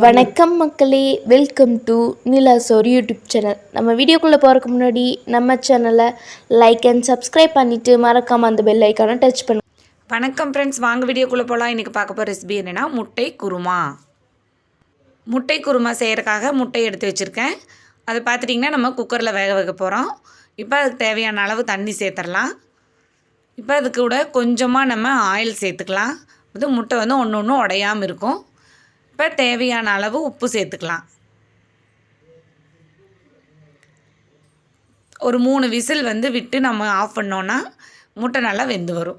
வணக்கம் மக்களே, welcome to நிலாசோர் YouTube channel. நம்ம வீடியோக்குள்ளே போகிறதுக்கு முன்னாடி நம்ம சேனலை லைக் அண்ட் சப்ஸ்கிரைப் பண்ணிவிட்டு மறக்காமல் அந்த பெல் ஐக்கானை டச் பண்ணு. வணக்கம் ஃப்ரெண்ட்ஸ், வாங்க வீடியோக்குள்ளே போகலாம். இன்றைக்கி பார்க்க போகிற ரெசிபி என்னென்னா முட்டை குருமா. முட்டை குருமா செய்கிறதுக்காக முட்டை எடுத்து வச்சுருக்கேன். அதை பார்த்துட்டிங்கன்னா நம்ம குக்கரில் வேக வைக்க போகிறோம். இப்போ அதுக்கு தேவையான அளவு தண்ணி சேர்த்துடலாம். இப்போ அது கூட கொஞ்சமாக நம்ம ஆயில் சேர்த்துக்கலாம். அது முட்டை வந்து ஒன்று ஒன்று உடையாமல் இருக்கும். இப்போ தேவையான அளவு உப்பு சேர்த்துக்கலாம். ஒரு 3 விசில் வந்து விட்டு நம்ம ஆஃப் பண்ணோன்னா முட்டை நல்லா வெந்து வரும்.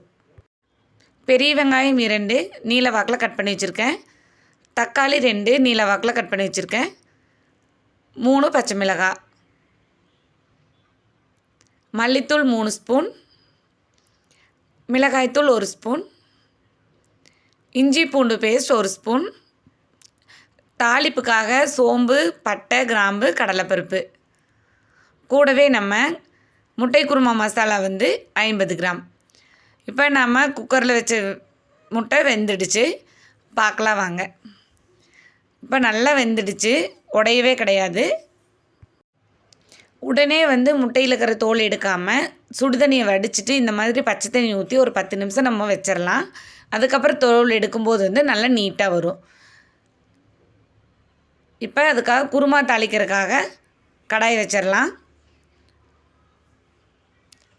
பெரிய வெங்காயம் 2 நீல வாக்கில் கட் பண்ணி வச்சுருக்கேன். தக்காளி 2 நீல வாக்கில் கட் பண்ணி வச்சுருக்கேன். 3 பச்சை மிளகாய், மல்லித்தூள் 3 ஸ்பூன், மிளகாய்த்தூள் 1 ஸ்பூன், இஞ்சி பூண்டு பேஸ்ட் 1 ஸ்பூன், தாளிப்புக்காக சோம்பு, பட்டை, கிராம்பு, கடலைப்பருப்பு, கூடவே நம்ம முட்டை குருமா மசாலா வந்து 50 கிராம். இப்போ நம்ம குக்கரில் வச்ச முட்டை வெந்துடுச்சு, பார்க்கலாம் வாங்க. இப்போ நல்லா வெந்துடுச்சு, உடையவே கிடையாது. உடனே வந்து முட்டையில் இருக்கிற தோல் எடுக்காமல் சுடுதண்ணியை வடிச்சிட்டு இந்த மாதிரி பச்சை தண்ணி ஊற்றி ஒரு 10 நிமிஷம் நம்ம வச்சிடலாம். அதுக்கப்புறம் தோல் எடுக்கும்போது வந்து நல்லா நீட்டாக வரும். இப்போ அதுக்காக குருமா தாளிக்கிறதுக்காக கடாய் வச்சிடலாம்.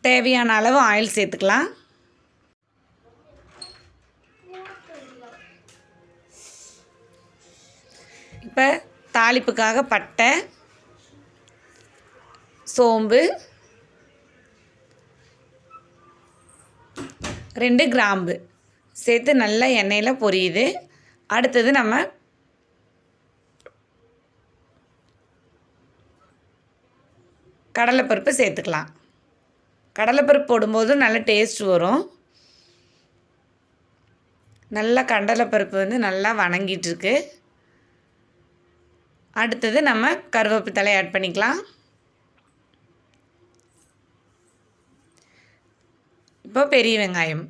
தேவையான அளவு ஆயில் சேர்த்துக்கலாம். இப்போ தாளிப்புக்காக பட்டை, சோம்பு, 2 கிராம்பு சேர்த்து நல்லா எண்ணெயில் பொரியுது. அடுத்தது நம்ம கடலைப்பருப்பு சேர்த்துக்கலாம். கடலைப்பருப்பு போடும்போது நல்ல டேஸ்ட் வரும். நல்லா கடலைப்பருப்பு வந்து நல்லா வணங்கிட்டுருக்கு. அடுத்தது நம்ம கருவேப்பிலை ஆட் பண்ணிக்கலாம். இப்போ பெரிய வெங்காயம்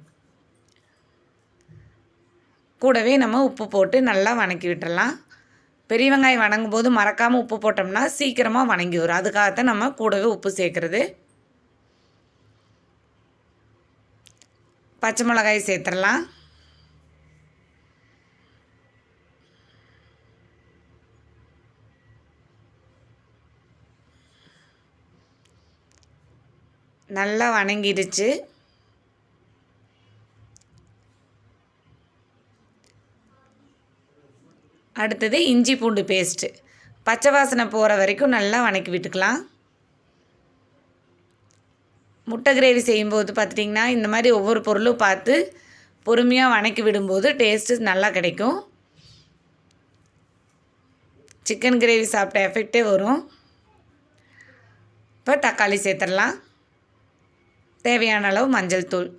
கூடவே நம்ம உப்பு போட்டு நல்லா வணக்கி விட்டுடலாம். பெரிய வெங்காயம் வணங்கும் போது மறக்காமல் உப்பு போட்டோம்னா சீக்கிரமாக வணங்கி வரும். அதுக்காகத்தான் நம்ம கூடவே உப்பு சேர்க்குறது. பச்சை மிளகாய் சேர்த்துடலாம். நல்லா வணங்கிடுச்சு. அடுத்தது இஞ்சி பூண்டு பேஸ்ட்டு பச்சை வாசனை போகிற வரைக்கும் நல்லா வணக்கி விட்டுக்கலாம். முட்டை கிரேவி செய்யும்போது பார்த்துட்டிங்கன்னா இந்த மாதிரி ஒவ்வொரு பொருளும் பார்த்து பொறுமையாக வணக்கி விடும்போது டேஸ்ட்டு நல்லா கிடைக்கும். சிக்கன் கிரேவி சாப்பிட்ட எஃபெக்டே வரும். இப்போ தக்காளி சேர்த்துடலாம். தேவையான அளவு மஞ்சள் தூள்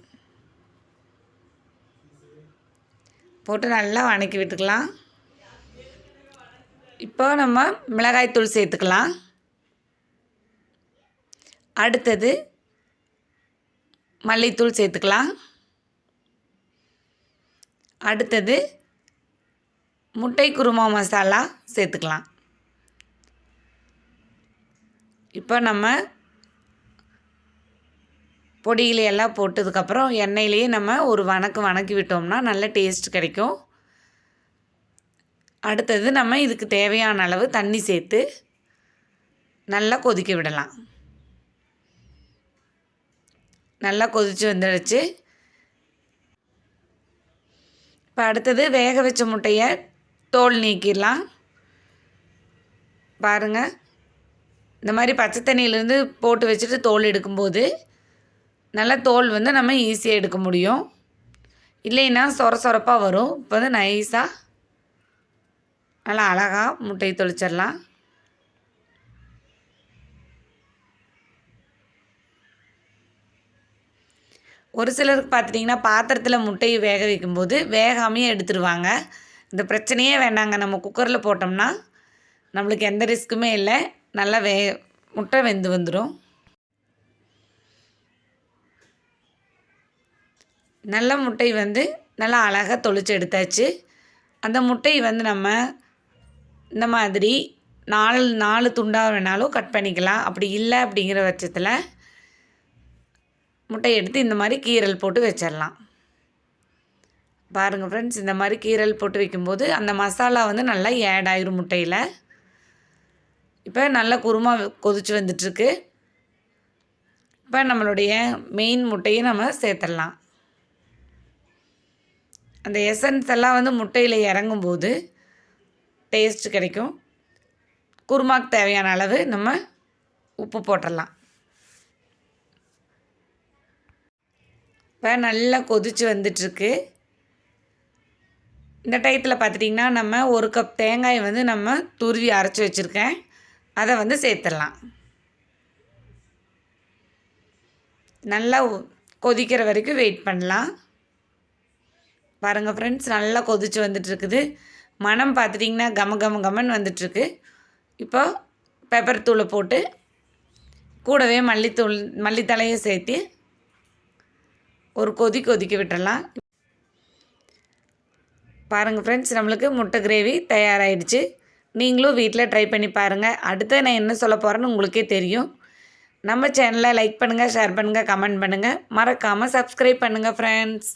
போட்டு நல்லா வணக்கி விட்டுக்கலாம். இப்போ நம்ம மிளகாய்த்தூள் சேர்த்துக்கலாம். அடுத்தது மல்லித்தூள் சேர்த்துக்கலாம். அடுத்தது முட்டை குருமா மசாலா சேர்த்துக்கலாம். இப்போ நம்ம பொடியிலையெல்லாம் போட்டதுக்கப்புறம் எண்ணெயிலேயே நம்ம ஒரு வணக்கி விட்டோம்னா நல்ல டேஸ்ட் கிடைக்கும். அடுத்தது நம்ம இதுக்கு தேவையான அளவு தண்ணி சேர்த்து நல்லா கொதிக்க விடலாம். நல்லா கொதித்து வந்துடுச்சு. இப்போ அடுத்தது வேக வச்ச முட்டையை தோல் நீக்கிடலாம். பாருங்கள், இந்த மாதிரி பச்சை தண்ணியிலேருந்து போட்டு வச்சுட்டு தோல் எடுக்கும்போது நல்லா தோல் வந்து நம்ம ஈஸியாக எடுக்க முடியும். இல்லைன்னா சொரப்பாக வரும். இப்போ வந்து நைஸாக நல்லா அழகாக முட்டையை தொளிச்சிடலாம். ஒரு சிலருக்கு பார்த்துட்டிங்கன்னா பாத்திரத்தில் முட்டையை வேக வைக்கும்போது வேகாமையே எடுத்துருவாங்க. இந்த பிரச்சனையே வேண்டாங்க. நம்ம குக்கரில் போட்டோம்னா நம்மளுக்கு எந்த ரிஸ்க்குமே இல்லை. நல்லா முட்டை வெந்து வந்துடும். நல்ல முட்டை வந்து நல்லா அழகாக தொளிச்சு எடுத்தாச்சு. அந்த முட்டையை வந்து நம்ம இந்த மாதிரி 4 துண்டாக வேணாலும் கட் பண்ணிக்கலாம். அப்படி இல்லை அப்படிங்கிற பட்சத்தில் முட்டையை எடுத்து இந்த மாதிரி கீரல் போட்டு வச்சிடலாம். பாருங்கள் ஃப்ரெண்ட்ஸ், இந்த மாதிரி கீரல் போட்டு வைக்கும்போது அந்த மசாலா வந்து நல்லா ஆட் ஆயிரும் முட்டையில். இப்போ நல்லா குருமா கொதிச்சு வந்துட்டுருக்கு. இப்போ நம்மளுடைய மெயின் முட்டையை நம்ம சேர்த்துடலாம். அந்த எசன்ஸ் எல்லாம் வந்து முட்டையில் இறங்கும்போது டேஸ்ட் கிடைக்கும். குருமாக்கு தேவையான அளவு நம்ம உப்பு போட்டுடலாம். இப்போ நல்லா கொதிச்சு வந்துட்டுருக்கு. இந்த டயத்தில் பார்த்துட்டிங்கன்னா நம்ம 1 கப் தேங்காயை வந்து நம்ம துருவி அரைச்சி வச்சுருக்கேன். அதை வந்து சேர்த்துடலாம். நல்லா கொதிக்கிற வரைக்கும் வெயிட் பண்ணலாம். பாருங்கள் ஃப்ரெண்ட்ஸ், நல்லா கொதிச்சு வந்துட்டுருக்குது. மணம் பார்த்துட்டிங்கன்னா கமன்னு வந்துட்டுருக்கு. இப்போ பெப்பர் தூளை போட்டு கூடவே மல்லித்தழையை சேர்த்து ஒரு கொதிக்க விட்டுடலாம். பாருங்கள் ஃப்ரெண்ட்ஸ், நம்மளுக்கு முட்டை கிரேவி தயாராகிடுச்சு. நீங்களும் வீட்டில் ட்ரை பண்ணி பாருங்கள். அடுத்து நான் என்ன சொல்ல போகிறேன்னு உங்களுக்கே தெரியும். நம்ம சேனலை லைக் பண்ணுங்கள், ஷேர் பண்ணுங்கள், கமெண்ட் பண்ணுங்கள். மறக்காமல் சப்ஸ்கிரைப் பண்ணுங்கள் ஃப்ரெண்ட்ஸ்.